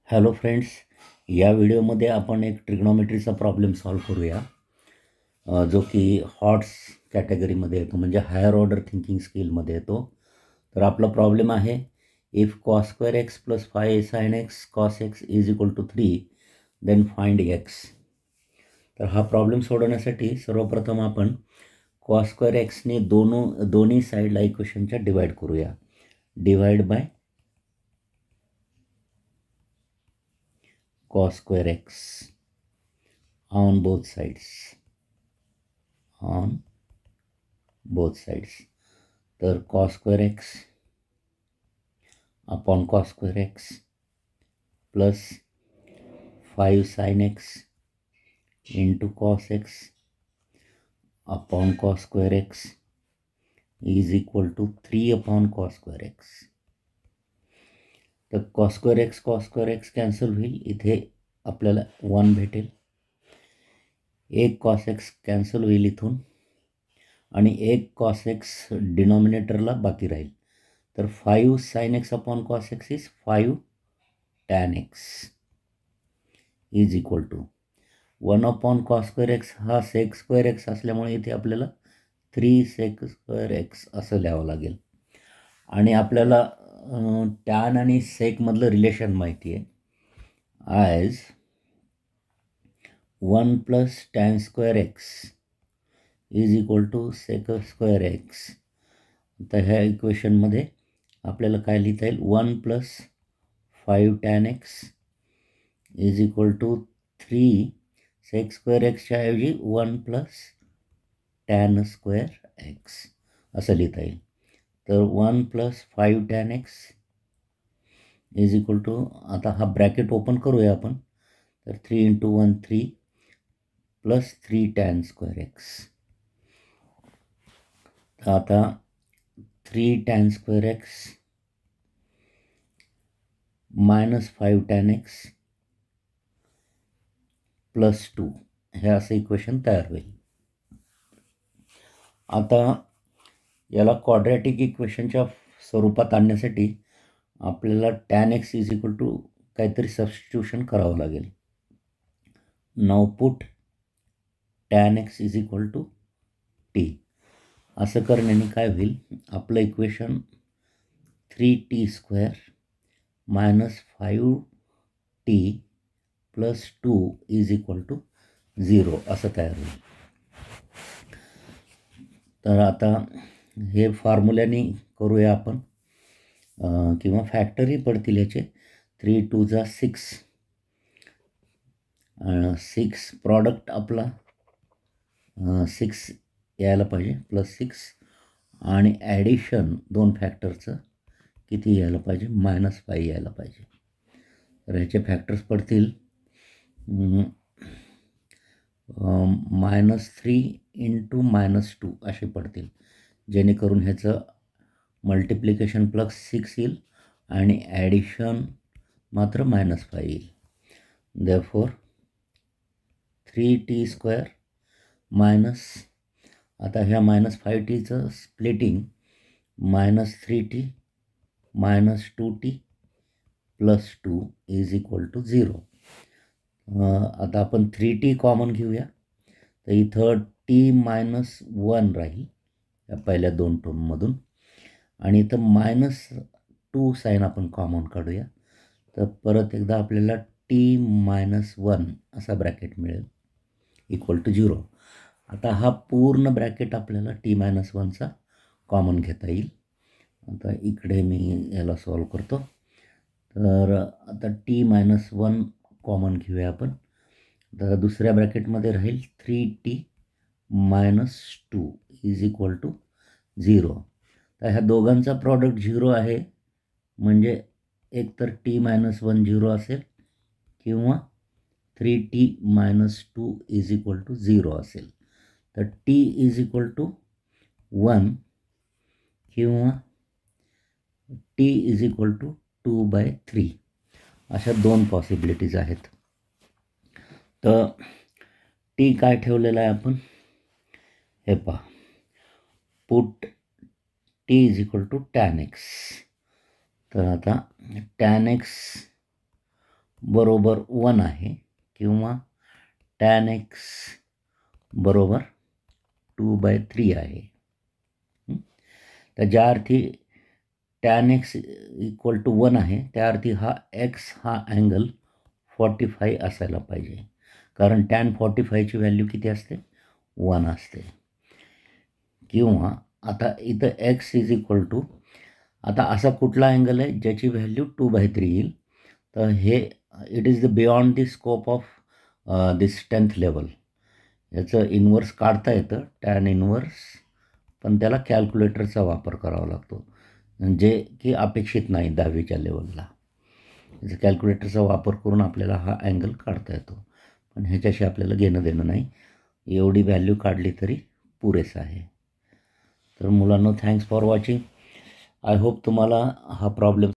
Hello friends, या व्हिडिओमध्ये आपण एक ट्रिग्नॉमेट्रीचा प्रॉब्लेम सॉल्व करूया, जो की हॉट्स कॅटेगरीमध्ये येतो, म्हणजे हायर ऑर्डर थिंकिंग स्किलमध्ये येतो. तर आपला प्रॉब्लेम आहे, if cos square x plus 5 sine x cos x is equal to 3 then find x. तर हा प्रॉब्लेम सोडवण्यासाठी सर्वप्रथम आपण कॉस स्क्वेअर एक्सने दोन्ही साईडला इक्वेशनच्या डिवाईड करूया. Divide by cos square x on both sides. तर cos square x upon cos square x plus 5 sin x into cos x upon cos square x is equal to 3 upon cos square x. तर cos square x cancel होईल, इथे आपल्याला 1 भेटेल. एक cos x cancel होईल इथून, आणि एक cos x डिनॉमिनेटरला बाकी राहील. तर 5 sin x upon cos x is 5 tan x is equal to 1 upon cos square x हा sec स्क्वेअर एक्स असल्यामुळे इथे आपल्याला 3 sec स्क्वेअर एक्स असं लिहावं लागेल. आणि आपल्याला टॅन आणि सेकमधलं रिलेशन माहिती आहे, as 1 plus tan square x is equal to sec square x. तर ह्या इक्वेशनमध्ये आपल्याला काय लिहिता येईल, 1 plus 5 tan x is equal to 3 sec square एक्सच्या ऐवजी 1 प्लस टॅन स्क्वेअर एक्स असं लिहिता येईल. तर 1 plus 5 tan x is equal to, आता हा ब्रॅकेट ओपन करूया आपण. तर 3 into 1 3 plus 3 tan square x. तर आता 3 tan square x minus 5 tan x plus 2 हे असं इक्वेशन तयार होईल. आता याला क्वाड्रॅटिक इक्वेशनच्या स्वरूपात आणण्यासाठी आपल्याला tan x is equal to काहीतरी सबस्टिट्यूशन करावं लागेल. Now put tan x is equal to t. असं करण्याने काय होईल, आपलं equation 3t square minus 5t plus 2 is equal to 0 असं तयार होईल. तर आता हे फॉर्म्युल्याने करूया आपण, किंवा फॅक्टरी पडतील याचे. 3 2 जा 6, 6 प्रॉडक्ट आपला 6 यायला पाहिजे, प्लस 6, आणि ॲडिशन 2 फॅक्टरचं किती यायला पाहिजे, -5 यायला पाहिजे. तर ह्याचे फॅक्टर्स पडतील -3 इंटू -2 असे पडतील, जेणेकरून ह्याचं मल्टिप्लिकेशन प्लस 6 येईल आणि ॲडिशन मात्र -5 येईल. देअरफॉर 3t स्क्वेअर मायनस, आता ह्या -5tचं splitting -3t -2t plus 2 is equal to 0. आता आपण 3t कॉमन घेऊया, तर इथं t-1 राहील या पहिल्या 2 टर्ममधून, आणि इथं -2 साईन आपण कॉमन काढूया. तर परत एकदा आपल्याला t-1 असा ब्रॅकेट मिळेल इक्वल टू 0. आता हा पूर्ण ब्रॅकेट आपल्याला t-1चा कॉमन घेता येईल. आता इकडे मी याला सॉल्व करतो. तर आता t-1 कॉमन घेऊया आपण. तर दुसऱ्या ब्रॅकेटमध्ये राहील 3t - 2 इज इक्वल टू 0. तर ह्या दोघांचा प्रॉडक्ट 0 आहे, म्हणजे एकतर t-1 0 असेल किंवा 3t - 2 इज इक्वल टू 0 असेल. तर t इज इक्वल टू 1 किंवा t इज इक्वल टू 2/3 अशा 2 पॉसिबिलिटीज आहेत. तर t काय ठेवलेला आहे आपण, हे पहा, put t is equal to tan x. तर आता टॅन एक्स बरोबर 1 आहे किंवा tan x बरोबर 2/3 आहे. तर ज्या अर्थी tan x इक्वल टू 1 आहे त्या अर्थी हा x हा अँगल 45 असायला पाहिजे, कारण tan 45ची व्हॅल्यू किती असते? 1 असते. किंवा आता इथं x इज इक्वल टू, आता असा कुठला अँगल आहे ज्याची व्हॅल्यू 2/3 येईल? तर हे it is the beyond the scope of this 10th level. याचं इन्व्हर्स काढता येतं टॅन इन्व्हर्स, पण त्याला कॅल्क्युलेटरचा वापर करावा लागतो, जे की अपेक्षित नाही 10वीच्या लेवलला. याचा कॅल्क्युलेटरचा वापर करून आपल्याला हा अँगल काढता येतो, पण ह्याच्याशी आपल्याला घेणं देणं नाही. एवढी व्हॅल्यू काढली तरी पुरेसं आहे. तर मुलांनो, thanks for watching. I hope तुम्हाला हा प्रॉब्लेम